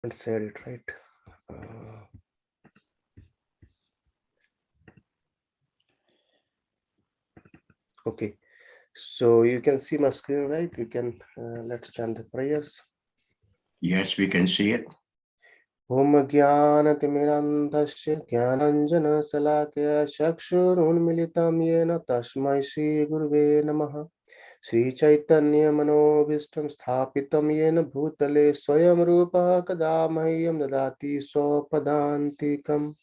Let's say it right. Uh, okay, so you can see my screen, right? You can let's chant the prayers. Yes, we can see it. Om Jnanatimirandhasya Jnananjana Salakya Chakshurunmilitam Yena Tasmai Shri Guruve Namaha. Shri Chaitanya Manobhishtam Sthapitam Yena Bhutale Swayam Rupa Kada Mahyam Dadati Sopadantikam.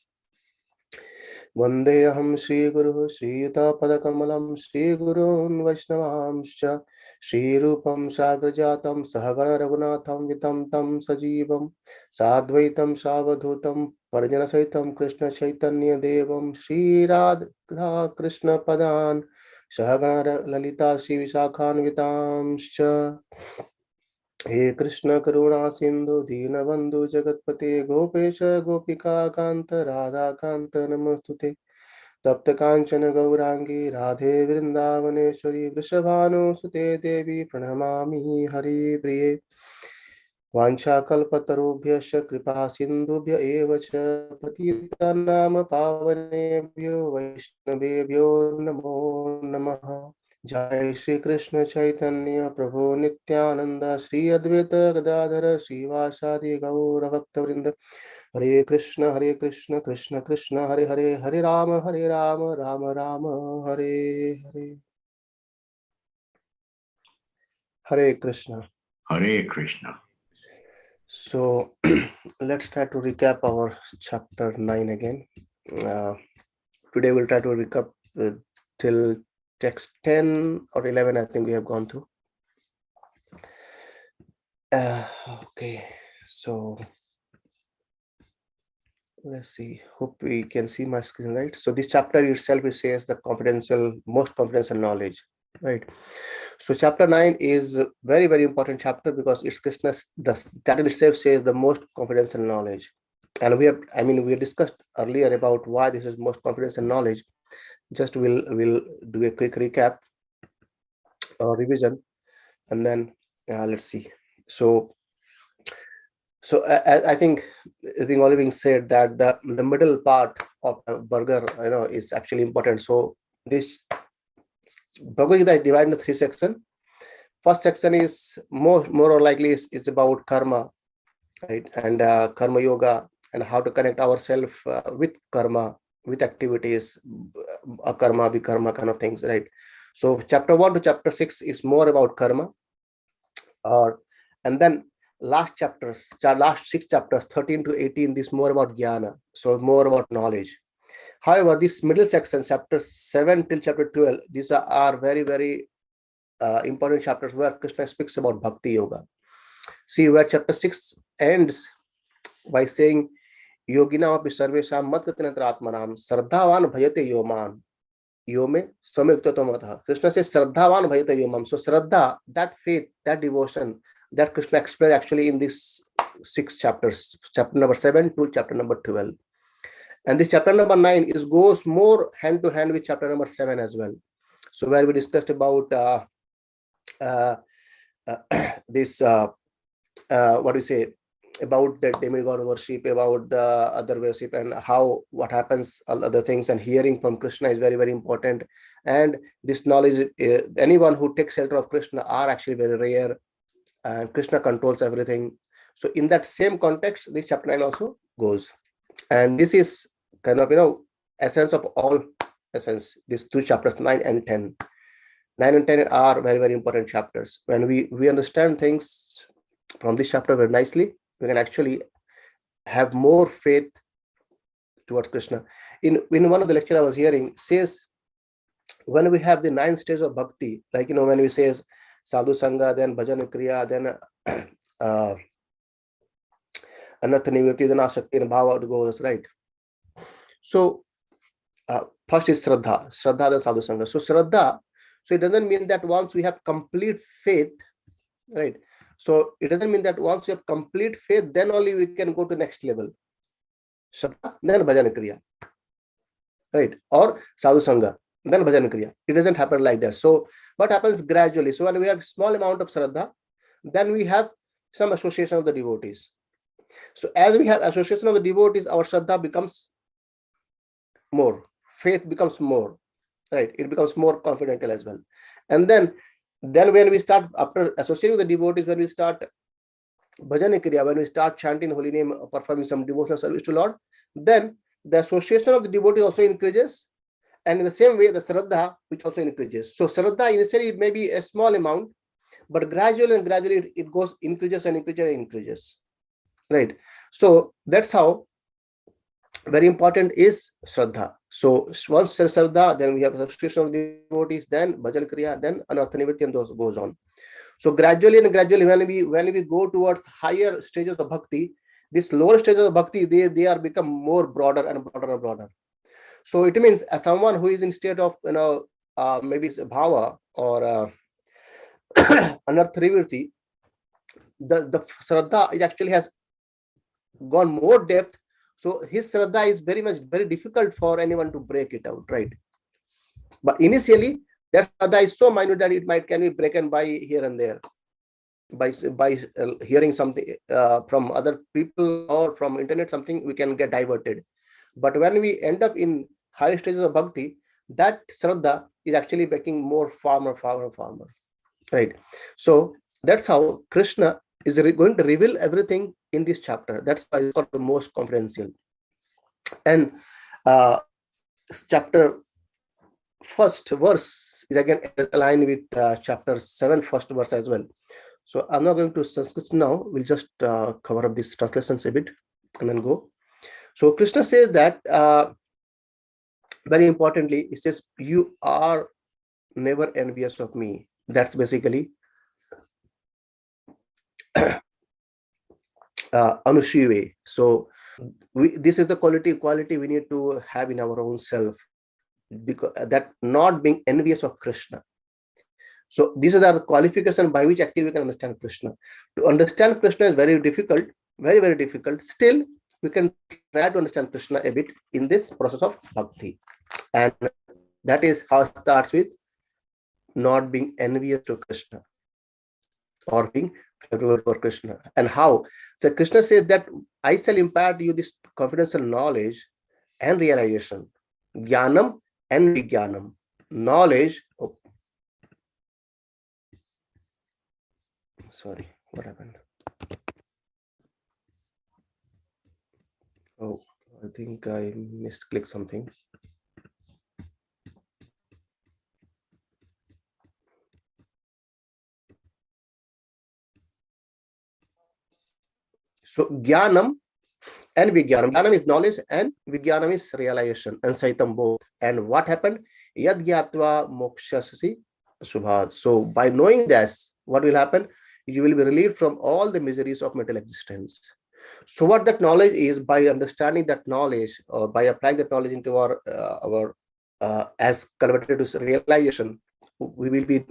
Vandeham Shri Guru Shri Yuta Padakamalam Shri Gurun Vaishnavamscha Shri Rupam Sagrajatam Sahagana Raghunatham Vitam Tam Sajivam Sadvaitam Savadhutam Parjana Saitam Krishna Chaitanya Devam Shri Radha Krishna Padan Sahagana Lalita Shri Visakhan Vitamscha. हे कृष्ण करुणा सिंधु दीनबंधु जगतपते गोपेश गोपिका कांत राधा कांत नमस्तुते तप्त कांचन गौरांगी राधे वृंदावनेश्वरी वृषभानुसुते देवी प्रणमामि हरि प्रिये वाञ्छाकल्पतरुभ्यश्च कृपा सिन्धुभ्य एव च पतितानां पावनेभ्यो वैष्णवेभ्यो नमो नमः। जय श्री कृष्ण चैतन्य प्रभु नित्यानंद श्री अद्वैत गदाधर श्रीवासादि गौर भक्तवृंद हरे कृष्ण कृष्ण कृष्ण हरे हरे हरे राम राम राम हरे हरे। हरे Krishna. Hare Krishna. So let's try to recap our chapter 9 again. Today we'll try to recap till text 10 or 11. I think we have gone through. Okay, so let's see. Hope we can see my screen, right? So this chapter itself, it says the most confidential knowledge, right? So chapter 9 is a very, very important chapter because it's Krishna's, the title itself says the most confidential knowledge. And we discussed earlier about why this is most confidential knowledge. Just we'll do a quick recap or revision, and then let's see. So I think being already being said that the middle part of a burger, is actually important. So this Bhagavad Gita is divided into 3 sections. First section is more or likely is about karma, right? And karma yoga and how to connect ourselves with karma, with activities, akarma, vikarma kind of things, right? So chapter 1 to chapter 6 is more about karma, and then last 6 chapters 13 to 18, this more about jnana, so more about knowledge. However, this middle section, chapter 7 till chapter 12, these are very, very important chapters where Krishna speaks about bhakti yoga. See, where chapter 6 ends by saying yogina api sarvesham matgatinatra atmanam sardhavan bhayate yoman yome samyuktatamataha. Krishna says sardhavan bhayate yomam. So sraddha, that faith, that devotion, that Krishna explains actually in these 6 chapters, chapter number 7 to chapter number 12. And this chapter number 9 goes more hand to hand with chapter number 7 as well. So where we discussed about this what do you say about the demigod worship, about the other worship, and what happens, all other things, and hearing from Krishna is very, very important. And this knowledge, anyone who takes shelter of Krishna are actually very rare, and Krishna controls everything. So in that same context, this chapter 9 also goes, and this is kind of essence of all essence. These 2 chapters, 9 and 10. 9 and 10 are very, very important chapters. When we understand things from this chapter very nicely, we can actually have more faith towards Krishna. In one of the lecture I was hearing, says when we have the 9 stages of bhakti, like when we says sadhu sangha, then bhajan kriya, then anartha nivritti, then asakti and bhava goes, right? So first is Shraddha, then sadhu sangha. So Shraddha, so it doesn't mean that once we have complete faith, right? So it doesn't mean that once you have complete faith, then only we can go to next level. Shraddha, then bhajan kriya, right? Or sadhu sangha, then bhajan kriya. It doesn't happen like that. So what happens gradually? So when we have small amount of Shraddha, then we have some association of the devotees. So as we have association of the devotees, our Shraddha becomes more, faith becomes more, right? It becomes more confidential as well. And then when we start, after associating with the devotees, when we start bhajan kriya, when we start chanting holy name, performing some devotional service to Lord, then the association of the devotee also increases, and in the same way the Shraddha which also increases. So Shraddha initially it may be a small amount, but gradually and gradually it goes, increases and increases and increases, right? So that's how very important is Shraddha. So once there is Shraddha, then we have association of devotees, then bhajan kriya, then anartha nivritti, and those goes on. So gradually and gradually, when we go towards higher stages of bhakti, these lower stages of bhakti, they are become more broader and broader and broader. So it means as someone who is in state of maybe bhava or anartha nivritti, the Shraddha it actually has gone more depth. So his Shraddha is very difficult for anyone to break it out, right? But initially, that Shraddha is so minute that it can be broken by here and there, by hearing something from other people or from internet, something we can get diverted. But when we end up in higher stages of bhakti, that Shraddha is actually becoming more farmer, right? So that's how Krishna is going to reveal everything in this chapter. That's why it's called the most confidential. And chapter first verse is again aligned with chapter 7 first verse as well. So I'm not going to Sanskrit now. We'll just cover up these translations a bit and then go. So Krishna says that very importantly, he says, you are never envious of me. That's basically Anushive. So this is the quality we need to have in our own self, because that not being envious of Krishna. So these are the qualifications by which actually we can understand Krishna. To understand Krishna is very difficult, very difficult. Still, we can try to understand Krishna a bit in this process of bhakti. And that is how it starts with not being envious to Krishna or being favorable for Krishna. And how? So Krishna says that I shall impart you this confidential knowledge and realization. Jnanam and Vijnanam. Knowledge. Oh, sorry, what happened? Oh, I think I misclicked something. So Jnanam and Vijnanam. Jnanam is knowledge and Vijnanam is realization, and Saitam both. And what happened? Yad Gyatva Mokshasasi Subhad. So by knowing this, what will happen? You will be relieved from all the miseries of material existence. So what that knowledge is, by understanding that knowledge or by applying that knowledge into our as converted to realization, we will be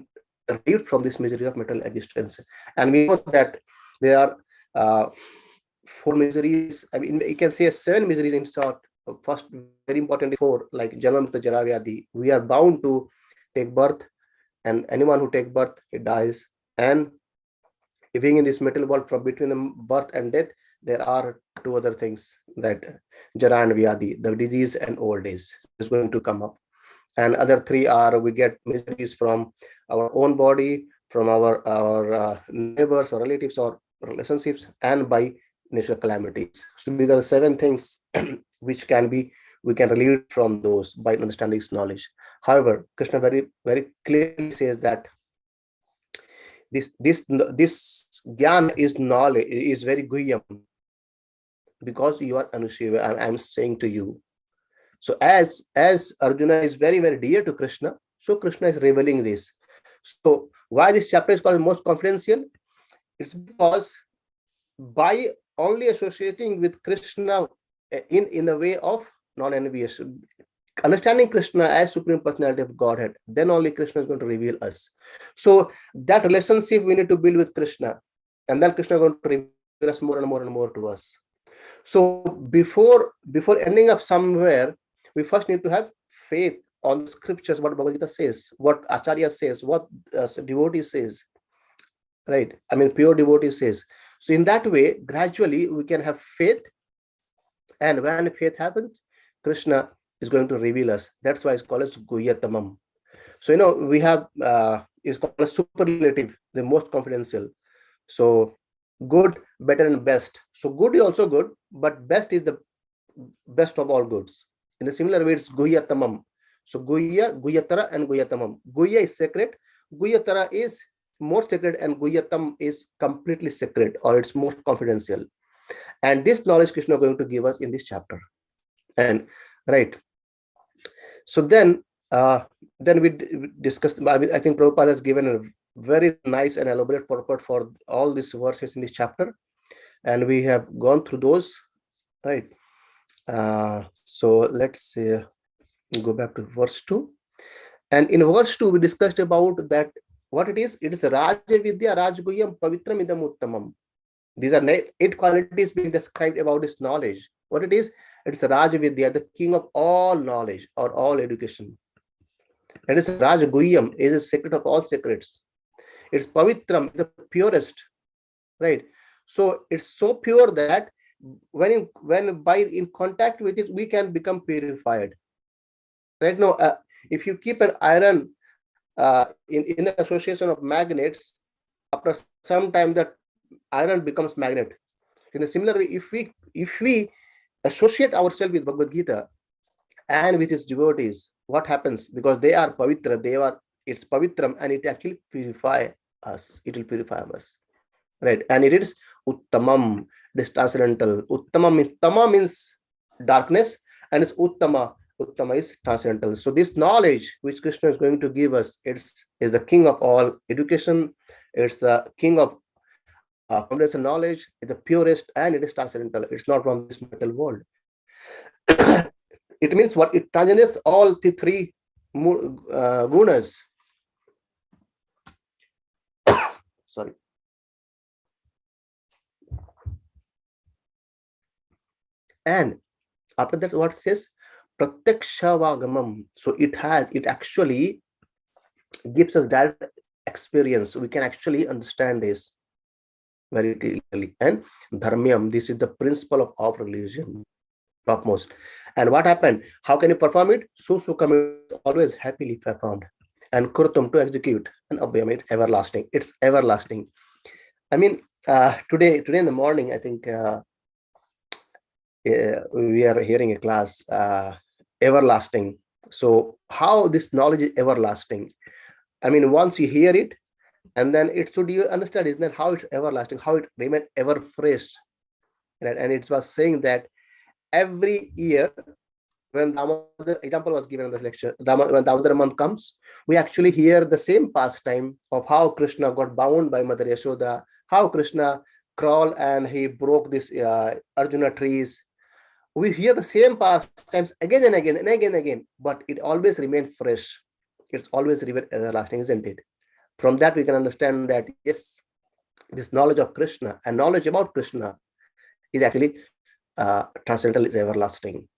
relieved from this misery of material existence. And we know that there are four miseries. I mean, you can say 7 miseries in short. First, very important, 4, like Janma Mrita Jara Vyadhi. We are bound to take birth, and anyone who takes birth, it dies. And being in this material world, from between the birth and death, there are 2 other things, that Jara and Vyadhi, the disease and old age is going to come up. And other 3 are, we get miseries from our own body, from our neighbors or relatives or relationships, and by natural calamities. So these are the 7 things which we can relieve from those by understanding this knowledge. However, Krishna very clearly says that this jnana is knowledge, is very guhyam, because you are Anushiva. I'm saying to you. So as Arjuna is very dear to Krishna, so Krishna is revealing this. So why this chapter is called most confidential? It's because by only associating with Krishna in the way of non-envious, understanding Krishna as Supreme Personality of Godhead, then only Krishna is going to reveal us. So that relationship we need to build with Krishna, and then Krishna is going to reveal us more and more to us. So before ending up somewhere, we first need to have faith on the scriptures, what Bhagavad Gita says, what Acharya says, what devotee says, right? I mean, pure devotee says. So in that way, gradually we can have faith, and when faith happens, Krishna is going to reveal us. That's why it's called as Guhyatamam. So we have is called a superlative, the most confidential. So good, better, and best. So good is also good, but best is the best of all goods. In the similar way, it's Guhyatamam. So Guhya, Guhyatara, and Guhyatamam. Guhya is sacred, Guhyatara is more sacred, and Guhyatam is completely sacred, or it's most confidential. And this knowledge Krishna is going to give us in this chapter. And right. So then we discussed. I think Prabhupada has given a very nice and elaborate purport for all these verses in this chapter, and we have gone through those. Right. So let's go back to verse 2. And in verse 2, we discussed about that what it is. It is Raja Vidya Rajguyam Pavitram Idam Uttamam. These are 8 qualities being described about this knowledge. What it is? It's Raja Vidya, the king of all knowledge or all education. It is Rajguyam, it is the secret of all secrets. It's Pavitram, the purest. Right. So it's so pure that when in contact with it, we can become purified. Right now, if you keep an iron in association of magnets, after some time that iron becomes magnet. In a similar way, if we associate ourselves with Bhagavad Gita and with its devotees, what happens? Because they are pavitra, it's pavitram, and it actually purify us. It will purify us. Right. And it is uttamam, this transcendental. Tama means darkness, and it's uttama. Uttama is transcendental. So this knowledge which Krishna is going to give us, is the king of all education. It's the king of foundation knowledge, the purest, and it is transcendental. It's not from this metal world. It means what? It transcends all the 3 gunas. Sorry. And after that, what it says? Pratyakshavagamam. So it actually gives us direct experience. We can actually understand this very clearly. And dharmyam, this is the principle of religion, topmost. And what happened? How can you perform it? Susukam is always happily performed. And kurtum, to execute. And abhyam, it's everlasting. It's everlasting. I mean, today in the morning, I think we are hearing a class, everlasting. So how this knowledge is everlasting? I mean, once you hear it, and then it should you understand, isn't that how it's everlasting, how it remains ever fresh. Right? And it was saying that every year, when the example was given in this lecture, when Damodar month comes, we actually hear the same pastime of how Krishna got bound by Mother Yashoda, how Krishna crawled and he broke this Arjuna trees. We hear the same pastimes again and again and again and again, but it always remains fresh. It's always remains everlasting, isn't it? From that, we can understand that, yes, this knowledge of Krishna and knowledge about Krishna is actually transcendental, is everlasting.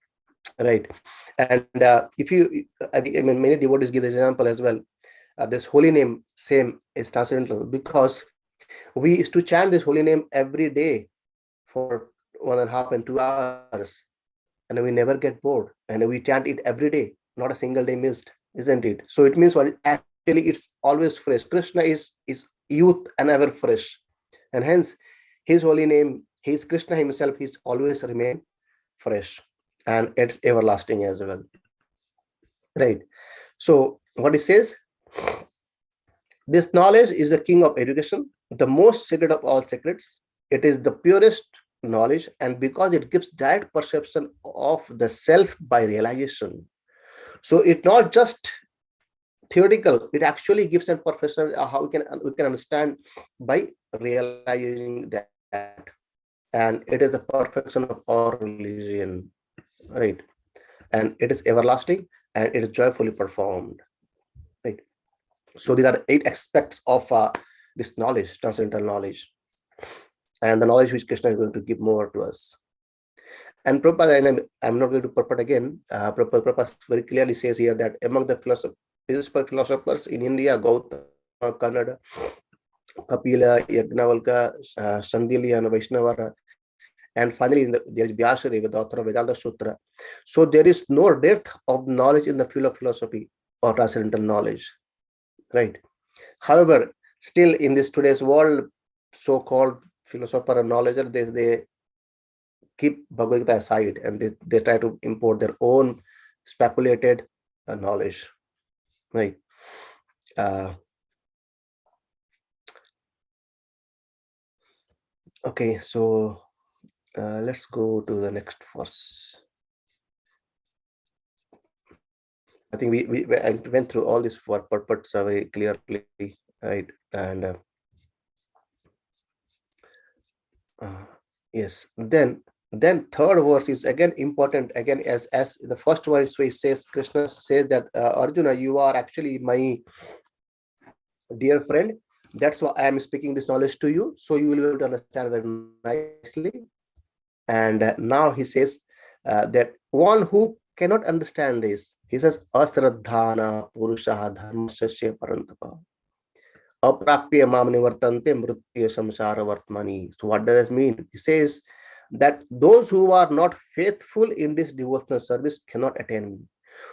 Right. And if you, I mean, many devotees give this example as well. This holy name, same, is transcendental, because we used to chant this holy name every day for 1.5 and 2 hours, and we never get bored, and we chant it every day, not a single day missed, isn't it? So it means what? Actually, it's always fresh. Krishna is youth and ever fresh, and hence his holy name, his Krishna himself, he's always remain fresh, and it's everlasting as well. Right. So what it says, this knowledge is the king of education, the most sacred of all secrets. It is the purest knowledge, and because it gives direct perception of the self by realization. So it's not just theoretical, it actually gives a perception how we can understand by realizing that. And it is the perfection of our religion, right? And it is everlasting, and it is joyfully performed, right? So these are the 8 aspects of this knowledge, transcendental knowledge, and the knowledge which Krishna is going to give more to us. And Prabhupada, and I'm not going to purport again, Prabhupada very clearly says here that among the principal philosophers in India, Gautama, Kannada, Kapila, Yagnavalka, Sandilya, and Vaishnava. And finally, there is Vyasadeva, the author of Vedanta Sutra. So there is no depth of knowledge in the field of philosophy or transcendental knowledge, right? However, still in this today's world, so-called philosopher and knowledge, they keep Bhagavad Gita aside and they try to import their own speculated knowledge, right? Uh, okay, so let's go to the next verse. I think I went through all these four purports very clearly, right? And yes, then third verse is again important. Again, as the first verse where it says, Krishna says that Arjuna, you are actually my dear friend. That's why I am speaking this knowledge to you, so you will be able to understand very nicely. And now he says that one who cannot understand this, he says, asraddhana purusha dharmasya parantapa aprapya mam nivartante mritya samsara vartmani. So what does it mean? He says that those who are not faithful in this devotional service cannot attain me.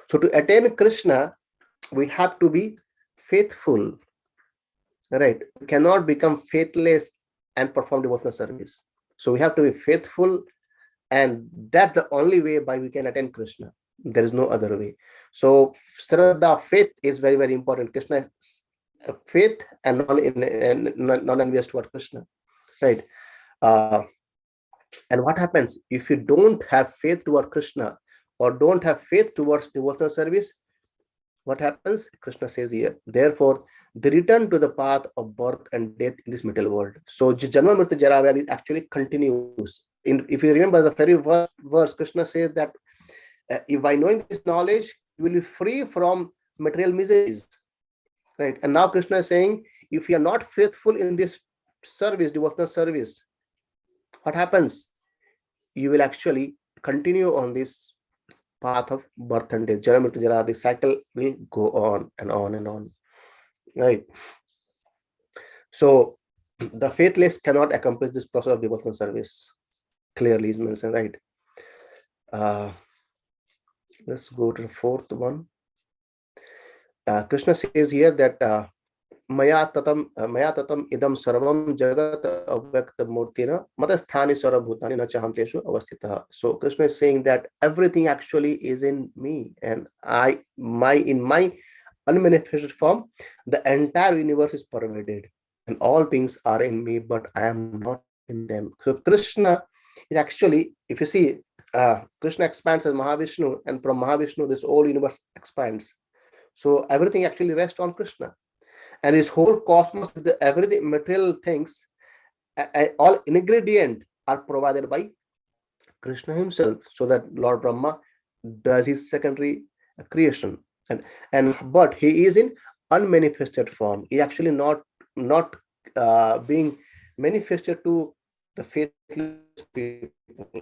So to attain Krishna, we have to be faithful, right? We cannot become faithless and perform devotional service. So we have to be faithful, and that's the only way by we can attain Krishna. There is no other way. So Shraddha, faith is very, very important. Krishna is faith and non-envious toward Krishna, right? Uh, and what happens if you don't have faith toward Krishna or don't have faith towards devotional service? What happens? Krishna says here, therefore, they return to the path of birth and death in this material world. So, Janma Mrityu Jara Vyadhi actually continues. If you remember the very first verse, Krishna says that if by knowing this knowledge, you will be free from material miseries, right? And now Krishna is saying, if you are not faithful in this service, devotional service, what happens? You will actually continue on this path of birth and death. Janma Mrityu Jara, the cycle will go on and on and on, right? So the faithless cannot accomplish this process of devotional service. Clearly is mentioned, right? Let's go to the fourth one. Krishna says here that Maya tatam idam sarvam jagat avyakta murtina matasthani sarabhutani na chaham teshu avastitah. So Krishna is saying that everything actually is in me, and in my unmanifested form, the entire universe is pervaded, and all things are in me, but I am not in them. So Krishna is actually, if you see, Krishna expands as Mahavishnu, and from Mahavishnu, this whole universe expands. So everything actually rests on Krishna, and his whole cosmos, everything material things, all ingredient are provided by Krishna himself, so that Lord Brahma does his secondary creation, and but he is in unmanifested form. He actually not being manifested to the faithless people.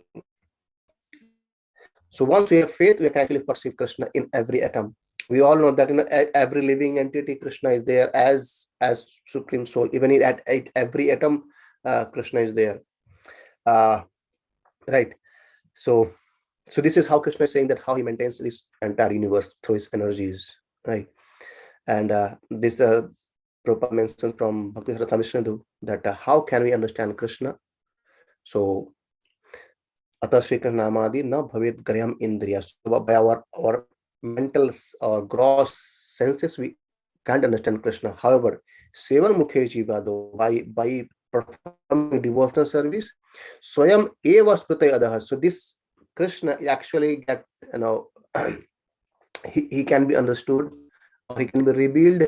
So once we have faith, we can actually perceive Krishna in every atom. We all know that in every living entity, Krishna is there as supreme soul. Even at every atom, Krishna is there. Right. So this is how Krishna is saying that how he maintains this entire universe through his energies, right? And this Prabhupada mentions from Bhakti Rasamishnu that how can we understand Krishna? So Ata Sri Krishna Namadi na bhavet graham indriya. So by our mental or gross senses, we can't understand Krishna. However, Sevan Mukhe Jivado, by performing devotional service, Swayam eva sprita adaha. So this Krishna actually get, he can be understood, or he can be revealed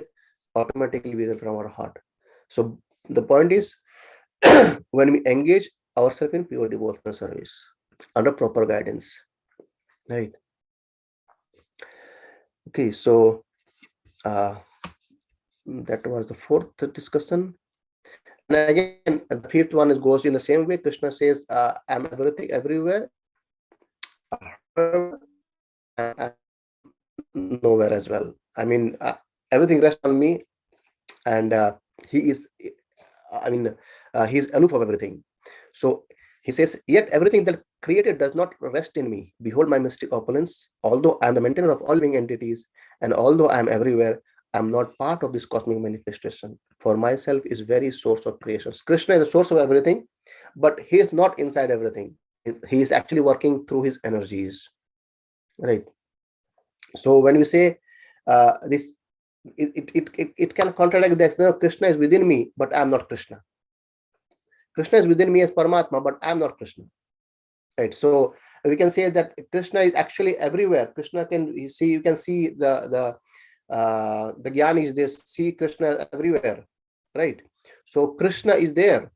automatically within from our heart. So the point is, when we engage ourselves in pure devotional service under proper guidance, right? Okay, so that was the fourth discussion. And again, the fifth one goes in the same way. Krishna says, I'm everything everywhere, nowhere as well. I mean, everything rests on me, and he is he's aloof of everything. So he says, yet everything that created does not rest in me. Behold my mystic opulence. Although I am the maintainer of all living entities, and although I am everywhere, I am not part of this cosmic manifestation. For myself is very source of creations. Krishna is the source of everything, but he is not inside everything. He is actually working through his energies, right? So when we say this, it can contradict that, no, Krishna is within me, but I am not Krishna. Krishna is within me as Paramatma, but I am not Krishna. Right. So we can say that Krishna is actually everywhere. Krishna can see, you can see the Gyanis, they see Krishna everywhere. Right. So Krishna is there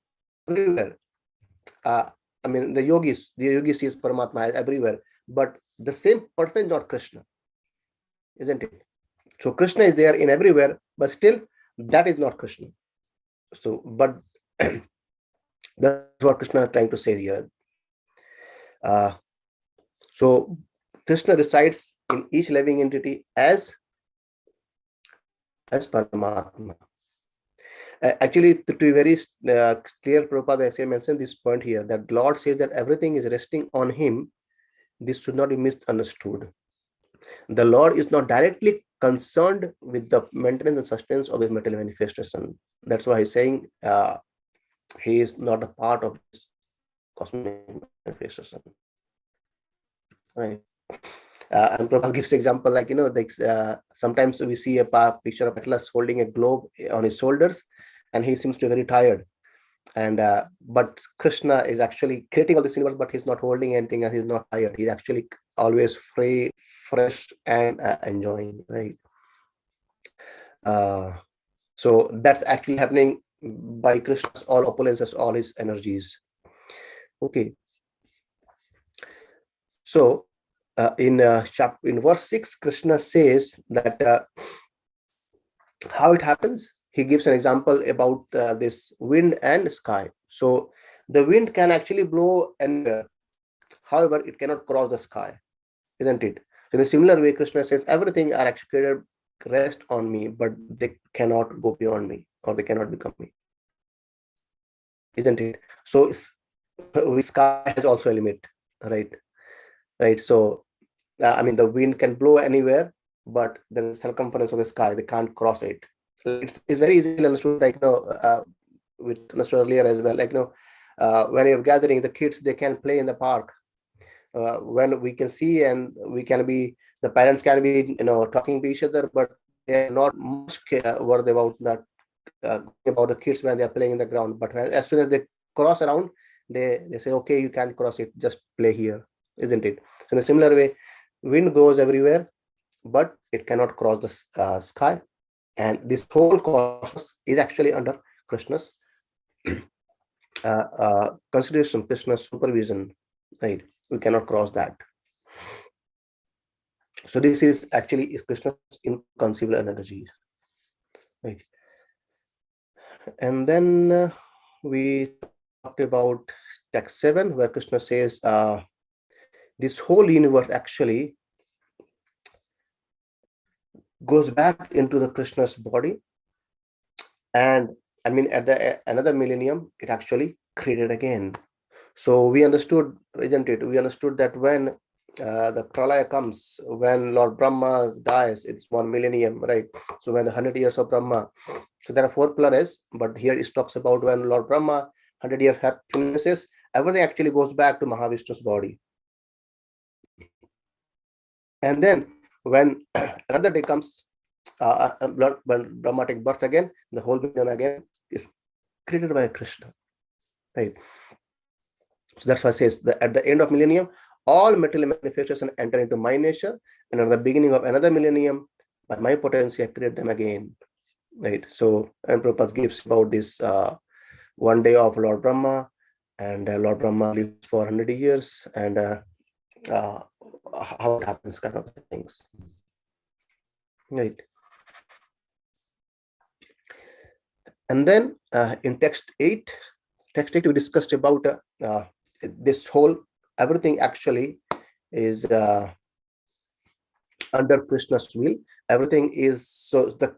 everywhere. The yogis sees Paramatma everywhere, but the same person is not Krishna, isn't it? So Krishna is there in everywhere, but still that is not Krishna. So, but that's what Krishna is trying to say here. So Krishna resides in each living entity as Paramatma. Actually, to be very clear, Prabhupada actually mentioned this point here, that Lord says that everything is resting on him. This should not be misunderstood. The Lord is not directly concerned with the maintenance and sustenance of his material manifestation. That's why he's saying he is not a part of this cosmic manifestation. Right. And Prabhupada gives example, like, sometimes we see a picture of Atlas holding a globe on his shoulders, and he seems to be very tired. And but Krishna is actually creating all this universe, but he's not holding anything, and he's not tired. He's actually always free, fresh, and enjoying. Right. So that's actually happening by Krishna's all opulences, all his energies. Okay. So in verse 6, Krishna says that how it happens. He gives an example about this wind and sky. So the wind can actually blow anywhere. However, it cannot cross the sky, isn't it? In a similar way, Krishna says everything are actually created rest on me, but they cannot go beyond me, or they cannot become me, isn't it? So sky has also a limit, right? Right. So the wind can blow anywhere, but the circumference of the sky, they can't cross it. It's very easily understood, like, we understood earlier as well, like, when you're gathering the kids, they can play in the park. When we can see, and the parents can be, talking to each other, but they're not much worried about that, about the kids when they're playing in the ground. But as soon as they cross around, they say, okay, you can't cross it, just play here, isn't it? So in a similar way, wind goes everywhere, but it cannot cross the sky. And this whole cosmos is actually under Krishna's consideration, Krishna's supervision, right? We cannot cross that. So this is Krishna's inconceivable energy, right? And then we talked about text 7, where Krishna says this whole universe actually goes back into the Krishna's body, and at the another millennium, it actually created again. So we understood, isn't it? We understood that when the pralaya comes, when Lord Brahma dies, it's 1 millennium, right? So when the 100 years of Brahma, so there are 4 planes, but here it talks about when Lord Brahma 100 years finishes, everything actually goes back to Mahavishnu's body. And then when another day comes, when Brahma takes birth again, the whole millennium again is created by Krishna, right? So that's why it says that at the end of millennium, all material manifestation enter into my nature, and at the beginning of another millennium, by my potency, I create them again, right? So, and Prabhupada gives about this one day of Lord Brahma, and Lord Brahma lives for 100 years, and how it happens, kind of things, right? And then in text 8, we discussed about this whole, everything actually is under Krishna's will. Everything is, so the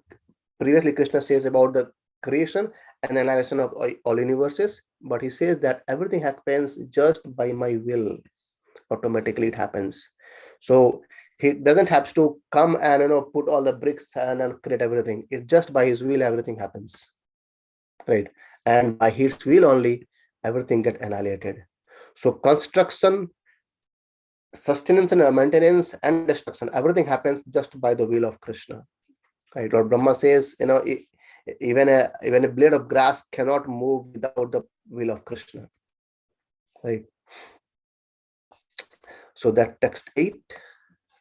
previously Krishna says about the creation and annihilation of all universes, but he says that everything happens just by my will. Automatically it happens. So he doesn't have to come and put all the bricks and create everything. It's just by his will everything happens, right? And by his will only everything get annihilated. So construction, sustenance and maintenance and destruction, everything happens just by the will of Krishna, right? Lord Brahma says, even a blade of grass cannot move without the will of Krishna, right? So that text 8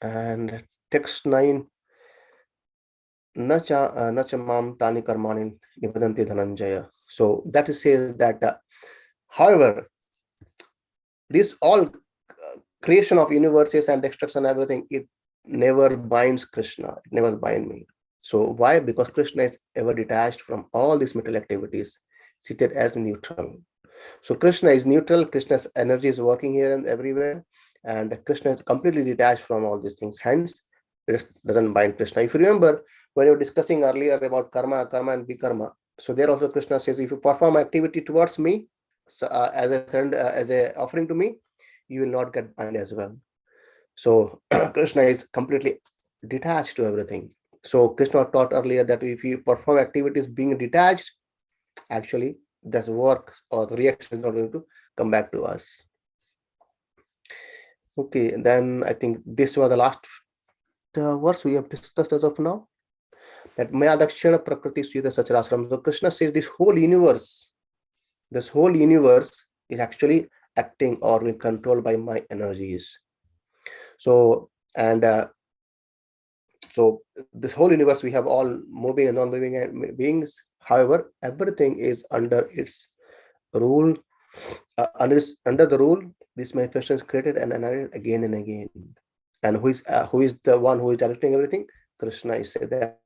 and text 9, nacha mam tani karmani nivadanti dhananjaya. So that says that however, this all creation of universes and destruction, everything, it never binds Krishna, it never binds me. So why? Because Krishna is ever detached from all these material activities, seated as neutral. So Krishna is neutral. Krishna's energy is working here and everywhere, and Krishna is completely detached from all these things. Hence, it doesn't bind Krishna. If you remember, when you were discussing earlier about karma and vikarma, so there also Krishna says, if you perform activity towards me, so, as a offering to me, you will not get bind as well. So Krishna is completely detached to everything. So Krishna taught earlier that if you perform activities being detached, actually this work or the reaction is not going to come back to us. Okay, then I think this was the last verse we have discussed as of now. That Maya Dakshina Prakriti Suyata Sacharasram. So Krishna says this whole universe is actually acting or being controlled by my energies. So and so this whole universe, we have all moving and non-moving beings. However, everything is under its rule. Under the rule, this manifestation is created and annihilated again and again. And who is the one who is directing everything? Krishna is said that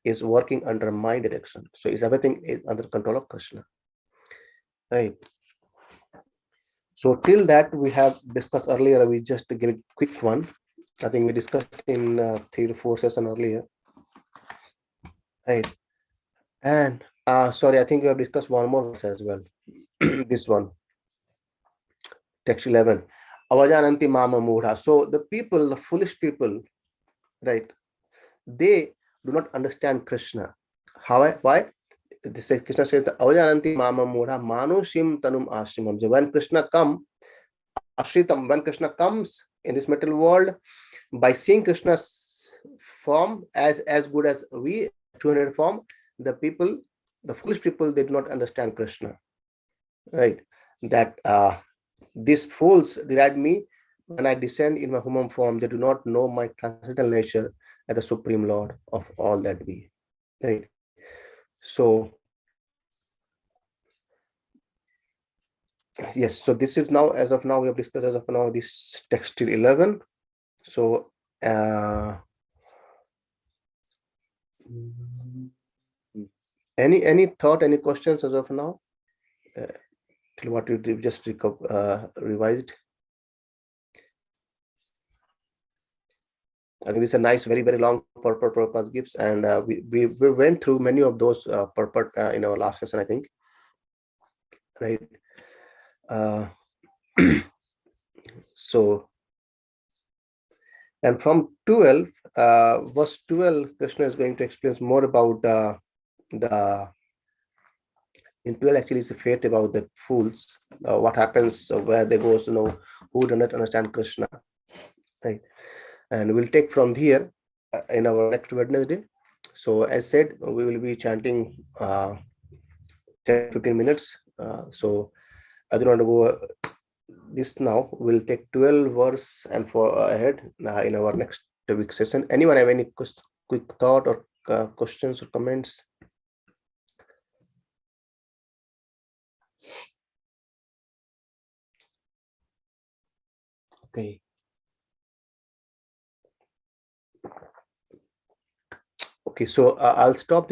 is working under my direction. So is everything is under control of Krishna, right? So till that we have discussed earlier. We just give a quick one. I think we discussed in 3 to 4 sessions earlier, right? And sorry, I think we have discussed one more verse as well. This one, text 11. Avajananti mama mudha. So the people, the foolish people, right? They do not understand Krishna. How? Why? This is Krishna says, Avajananti mama mudha manushim tanum ashrimam. So when Krishna ashritam, when Krishna comes in this material world, by seeing Krishna's form as good as we, 200 form, the people, the foolish people, they do not understand Krishna, right? That these fools deride me when I descend in my human form. They do not know my transcendental nature as the Supreme Lord of all that be, right? So yes, so this is now, as of now, we have discussed as of now this text till 11. So any thought, any questions as of now, till what you just revised? I think it's a nice, very, very long purport gives, and we went through many of those purport in our last session, I think, right? So, and from 12, verse 12, Krishna is going to explain more about the in 12 actually is a fate about the fools, what happens, where they go, who do not understand Krishna, right? And we'll take from here in our next Wednesday. So as said, we will be chanting 10-15 minutes. So I don't want to go this now. We'll take 12 verse and for ahead in our next week session. Anyone have any quick thought or questions or comments? Okay. Okay, so I'll stop